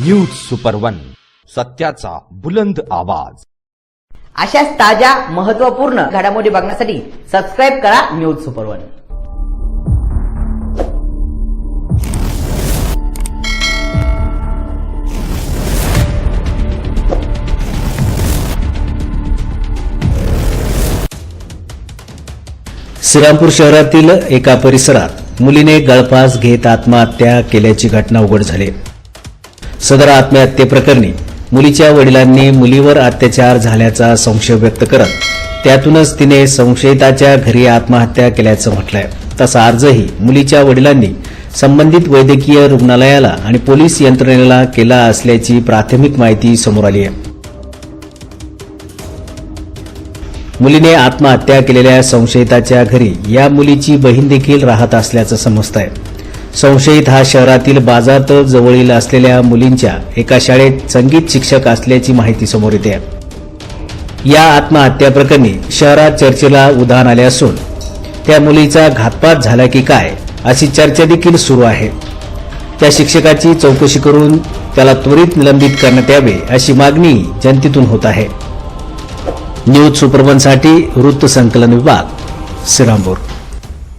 News super one, सत्याचा बुलंद आवाज। अशाच ताज्या महत्त्वपूर्ण घडामोडी बघण्यासाठी सबस्क्राइब करा न्यूज सुपर वन। श्रीरामपूर शहरातील एका परिसरात मुलीने गळफास घेत आत्महत्या केल्याची घटना उघड झाली। सदर आत्महत्येप्रकरणी मुलीच्या वडिलांनी मुलीवर अत्याचार झाल्याचा संशय व्यक्त करत त्यातूनच तिने संशयिताच्या घरी आत्महत्या केल्याचं म्हटलंय। तसा अर्जही मुलीच्या वडिलांनी संबंधित वैद्यकीय रुग्णालयाला आणि पोलीस यंत्रणेला केला असल्याची प्राथमिक माहिती समोर आली आहे। मुलीने आत्महत्या केलेल्या संशयिताच्या घरी या मुलीची बहीण देखील राहत असल्याचं समजतंय। संशयित हा शहरातील बाजारतळ जवळील असलेल्या मुलींच्या एका शाळेत संगीत शिक्षक असल्याची माहिती समोर येते। या आत्महत्या प्रकरणी शहरात चर्चेला उधाण आले असून त्या मुलीचा घातपात झाला की काय अशी चर्चा देखील सुरू आहे। त्या शिक्षकाची चौकशी करून त्याला त्वरित निलंबित करण्यात यावे अशी मागणी जनतेतून होत आहे। न्यूज सुपर वन साठी वृत्त संकलन विभाग, श्रीरामपूर।